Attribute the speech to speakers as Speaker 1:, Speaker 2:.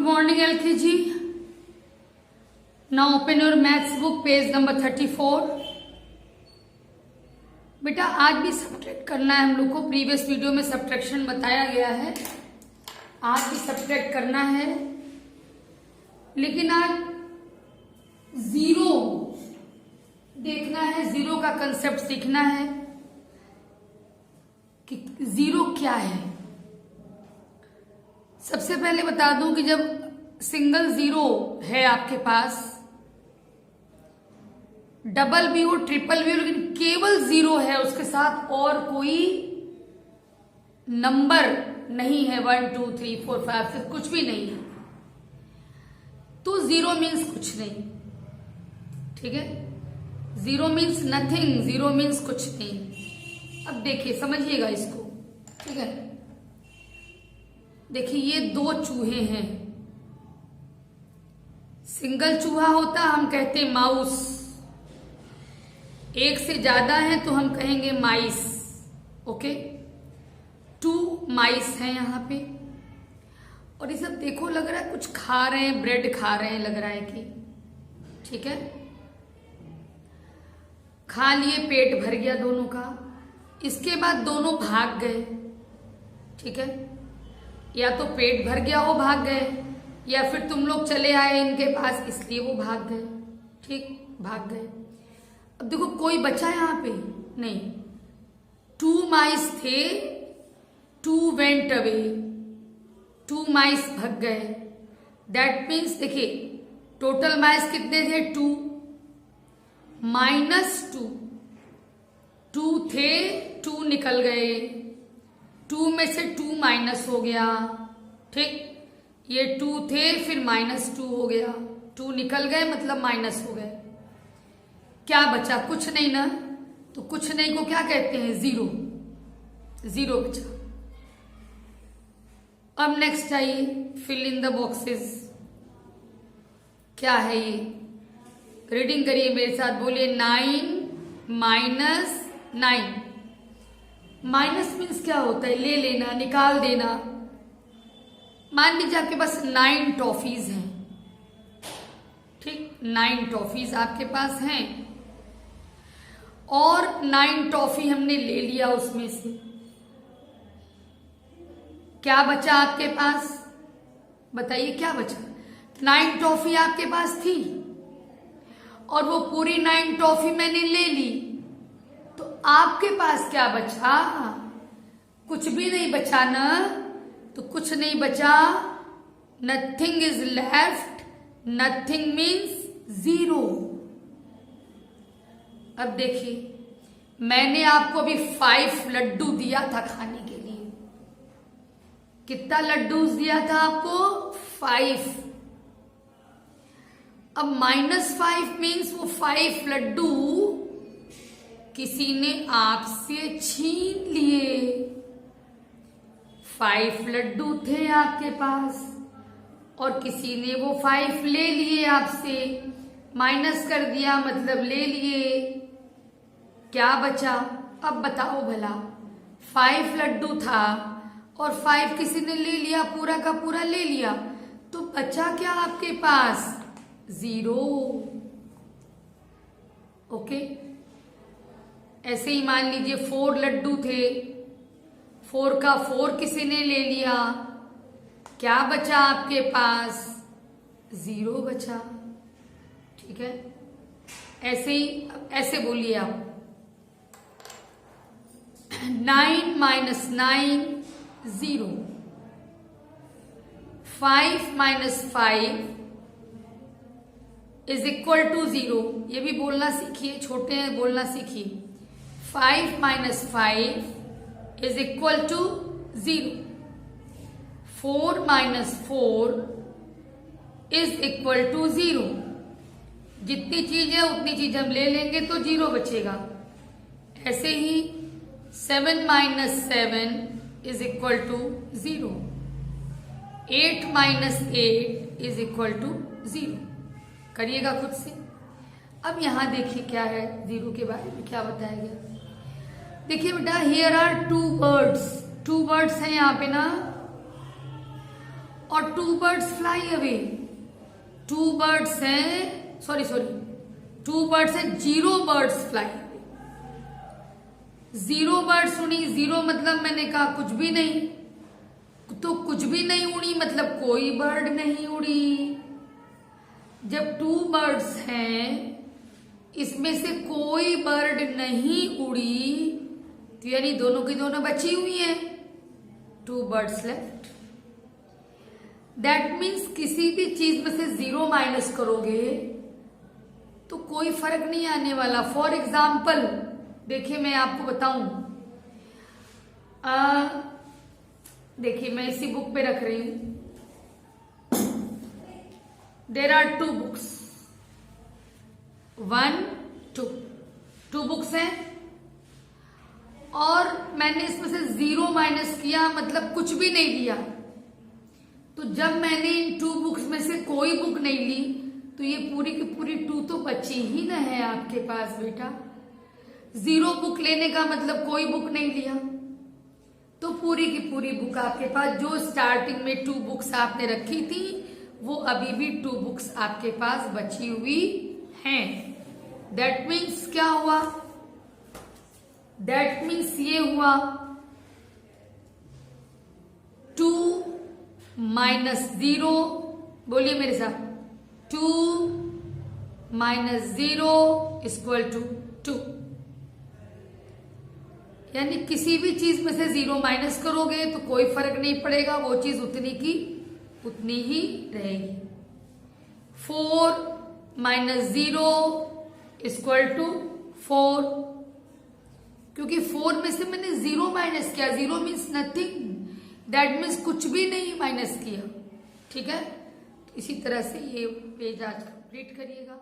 Speaker 1: morning LKG. Now open your maths book page number 34. बेटा आज भी सब्ट्रैक्ट करना है हम लोग को। प्रीवियस वीडियो में सब्ट्रैक्शन बताया गया है, आज भी सब्ट्रैक्ट करना है, लेकिन आज जीरो देखना है, जीरो का कंसेप्ट सीखना है कि जीरो क्या है। सबसे पहले बता दूं कि जब सिंगल जीरो है आपके पास, डबल भी हो ट्रिपल भी हो, लेकिन केवल जीरो है, उसके साथ और कोई नंबर नहीं है, 1 2 3 4 5 6 कुछ भी नहीं है, तो जीरो मीन्स कुछ नहीं। ठीक है, zero means nothing, zero means कुछ नहीं। अब देखिए समझिएगा इसको। ठीक है, देखिए ये दो चूहे हैं, सिंगल चूहा होता हम कहते माउस, एक से ज्यादा है तो हम कहेंगे माइस। ओके, 2 माइस हैं यहाँ पे, और ये सब देखो लग रहा है कुछ खा रहे हैं, ब्रेड खा रहे हैं लग रहा है कि। ठीक है, खा लिए, पेट भर गया दोनों का। इसके बाद दोनों भाग गए। ठीक है, या तो पेट भर गया वो भाग गए, या फिर तुम लोग चले आए इनके पास इसलिए वो भाग गए। ठीक, भाग गए। अब देखो कोई बचा यहाँ पे नहीं, 2 माइस थे, 2 वेंट अवे, 2 माइस भाग गए। दैट मीन्स देखिए टोटल माइस कितने थे, 2 माइनस 2, 2 थे, 2 निकल गए, 2 में से 2 माइनस हो गया। ठीक, ये 2 थे फिर -2 हो गया, 2 निकल गए मतलब माइनस हो गए। क्या बचा? कुछ नहीं ना, तो कुछ नहीं को क्या कहते हैं, जीरो, जीरो बचा। अब नेक्स्ट आइए, फिल इन द बॉक्सेस। क्या है ये, रीडिंग करिए मेरे साथ, बोलिए 9 माइनस 9। माइनस मीन्स क्या होता है, ले लेना, निकाल देना। मान लीजिए आपके पास 9 टॉफीज हैं। ठीक, 9 टॉफीज आपके पास हैं, और 9 टॉफी हमने ले लिया, उसमें से क्या बचा आपके पास, बताइए क्या बचा। 9 टॉफी आपके पास थी और वो पूरी 9 टॉफी मैंने ले ली, तो आपके पास क्या बचा, कुछ भी नहीं बचा ना, तो कुछ नहीं बचा, nothing is left, nothing means zero. अब देखिए मैंने आपको अभी 5 लड्डू दिया था खाने के लिए। कितना लड्डू दिया था आपको, 5। अब -5 मीन्स वो 5 लड्डू किसी ने आपसे छीन लिए। 5 लड्डू थे आपके पास और किसी ने वो 5 ले लिए आपसे, माइनस कर दिया मतलब ले लिए। क्या बचा, अब बताओ भला, 5 लड्डू था और 5 किसी ने ले लिया, पूरा का पूरा ले लिया, तो बचा क्या आपके पास, जीरो। ओके, ऐसे ही मान लीजिए 4 लड्डू थे, 4 का 4 किसी ने ले लिया, क्या बचा आपके पास, जीरो बचा। ठीक है, ऐसे ही, ऐसे बोलिए आप, 9 minus 9 0, 5 minus 5 is equal to 0। ये भी बोलना सीखिए, छोटे हैं बोलना सीखिए। 5 minus 5 is equal to 0, 4 minus 4 is equal to 0। जितनी चीज है उतनी चीज हम ले लेंगे तो 0 बचेगा। ऐसे ही 7 minus 7 is equal to 0, 8 minus 8 is equal to 0। करिएगा खुद से। अब यहां देखिए क्या है, जीरो के बारे में क्या बताया गया। देखिए बेटा, हियर आर 2 बर्ड्स, 2 बर्ड्स हैं यहाँ पे ना, और 2 birds fly away. 2 birds हैं, सॉरी 2 birds हैं, 0 birds fly away. 0 birds उड़ी, 0 मतलब मैंने कहा कुछ भी नहीं, तो कुछ भी नहीं उड़ी मतलब कोई बर्ड नहीं उड़ी. जब 2 birds हैं, इसमें से कोई बर्ड नहीं उड़ी, तो यानी दोनों की दोनों बची हुई हैं. 2 birds left. दैट मीन्स किसी भी चीज में से 0 माइनस करोगे तो कोई फर्क नहीं आने वाला. फॉर एग्जाम्पल देखिए, मैं आपको बताऊं, देखिए मैं इसी बुक पे रख रही हूं. देर आर 2 books, 1 2 बुक्स हैं, और मैंने इसमें से 0 माइनस किया मतलब कुछ भी नहीं लिया. तो जब मैंने इन 2 बुक्स में से कोई बुक नहीं ली, तो ये पूरी की पूरी 2 तो बची ही ना है आपके पास बेटा. 0 बुक लेने का मतलब कोई बुक नहीं लिया, तो पूरी की पूरी बुक आपके पास. जो स्टार्टिंग में 2 बुक्स आपने रखी थी, वो अभी भी 2 बुक्स आपके पास बची हुई हैं. दैट मीन्स क्या हुआ? दैट मीन्स ये हुआ 2 माइनस 0, बोलिए मेरे साथ, 2 माइनस 0 इक्वल टू 2. यानी किसी भी चीज में से 0 माइनस करोगे तो कोई फर्क नहीं पड़ेगा, वो चीज उतनी की उतनी ही रहेगी. 4 माइनस 0 इक्वल टू 4, क्योंकि 4 में से मैंने 0 माइनस किया. 0 मीन्स नथिंग, दैट मीन्स कुछ भी नहीं माइनस किया. ठीक है, तो इसी तरह से ये पेज आज कंप्लीट करिएगा.